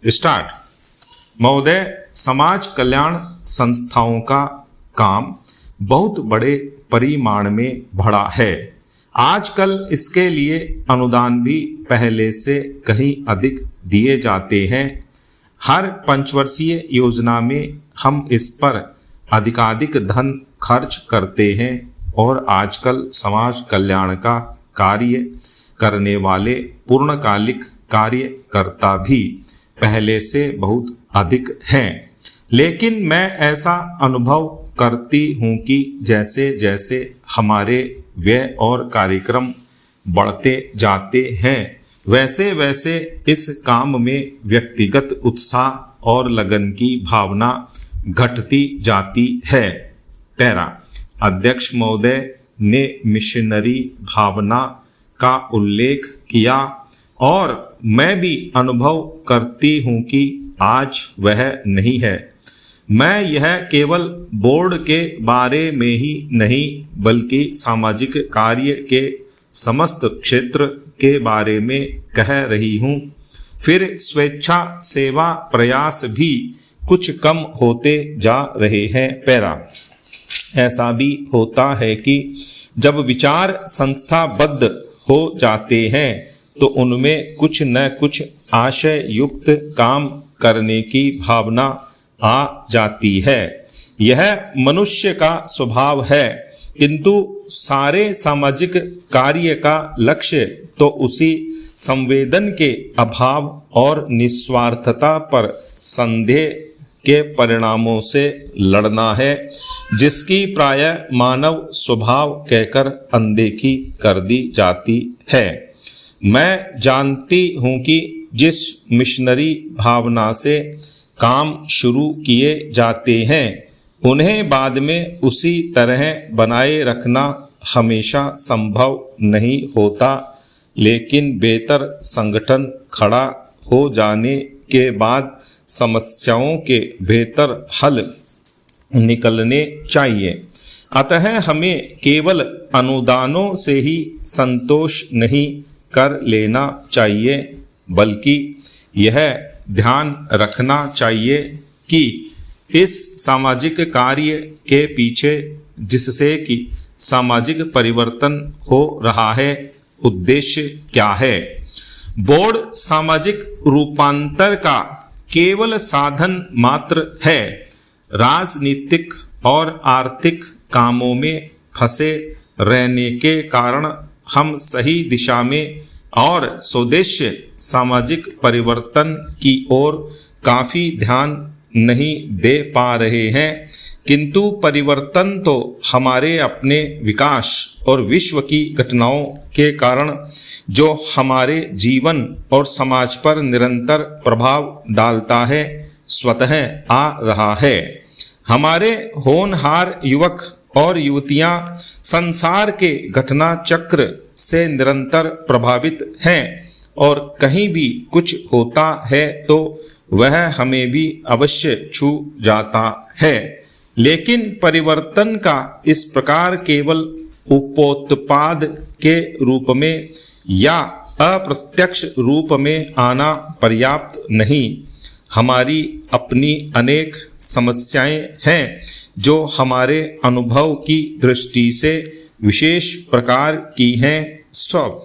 Start. महोदय, समाज कल्याण संस्थाओं का काम बहुत बड़े परिमाण में बढ़ा है। आजकल इसके लिए अनुदान भी पहले से कहीं अधिक दिए जाते हैं। हर पंचवर्षीय योजना में हम इस पर अधिकाधिक धन खर्च करते हैं और आजकल समाज कल्याण का कार्य करने वाले पूर्णकालिक कार्यकर्ता भी पहले से बहुत अधिक हैं। लेकिन मैं ऐसा अनुभव करती हूँ कि जैसे जैसे हमारे व्यय और कार्यक्रम बढ़ते जाते हैं वैसे वैसे इस काम में व्यक्तिगत उत्साह और लगन की भावना घटती जाती है। पैरा। अध्यक्ष महोदय ने मिशनरी भावना का उल्लेख किया और मैं भी अनुभव करती हूँ कि आज वह नहीं है। मैं यह केवल बोर्ड के बारे में ही नहीं बल्कि सामाजिक कार्य के समस्त क्षेत्र के बारे में कह रही हूँ। फिर स्वेच्छा सेवा प्रयास भी कुछ कम होते जा रहे हैं। पैरा। ऐसा भी होता है कि जब विचार संस्थाबद्ध हो जाते हैं तो उनमें कुछ न कुछ आशय युक्त काम करने की भावना आ जाती है। यह मनुष्य का स्वभाव है, किंतु सारे सामाजिक कार्य का लक्ष्य तो उसी संवेदन के अभाव और निस्वार्थता पर संदेह के परिणामों से लड़ना है, जिसकी प्रायः मानव स्वभाव कहकर अनदेखी कर दी जाती है। मैं जानती हूँ कि जिस मिशनरी भावना से काम शुरू किए जाते हैं उन्हें बाद में उसी तरह बनाए रखना हमेशा संभव नहीं होता, लेकिन बेहतर संगठन खड़ा हो जाने के बाद समस्याओं के बेहतर हल निकलने चाहिए। अतः हमें केवल अनुदानों से ही संतोष नहीं कर लेना चाहिए, बल्कि यह ध्यान रखना चाहिए कि इस सामाजिक कार्य के पीछे जिससे कि सामाजिक परिवर्तन हो रहा है उद्देश्य क्या है। बोर्ड सामाजिक रूपांतर का केवल साधन मात्र है। राजनीतिक और आर्थिक कामों में फंसे रहने के कारण हम सही दिशा में और स्वदेश्य सामाजिक परिवर्तन की ओर काफी ध्यान नहीं दे पा रहे हैं, किंतु परिवर्तन तो हमारे अपने विकास और विश्व की घटनाओं के कारण जो हमारे जीवन और समाज पर निरंतर प्रभाव डालता है स्वतः आ रहा है। हमारे होनहार युवक और युवतियां संसार के घटना चक्र से निरंतर प्रभावित हैं और कहीं भी कुछ होता है तो वह हमें भी अवश्य छू जाता है। लेकिन परिवर्तन का इस प्रकार केवल उपोत्पाद के रूप में या अप्रत्यक्ष रूप में आना पर्याप्त नहीं। हमारी अपनी अनेक समस्याएं हैं जो हमारे अनुभव की दृष्टि से विशेष प्रकार की हैं। स्टॉप।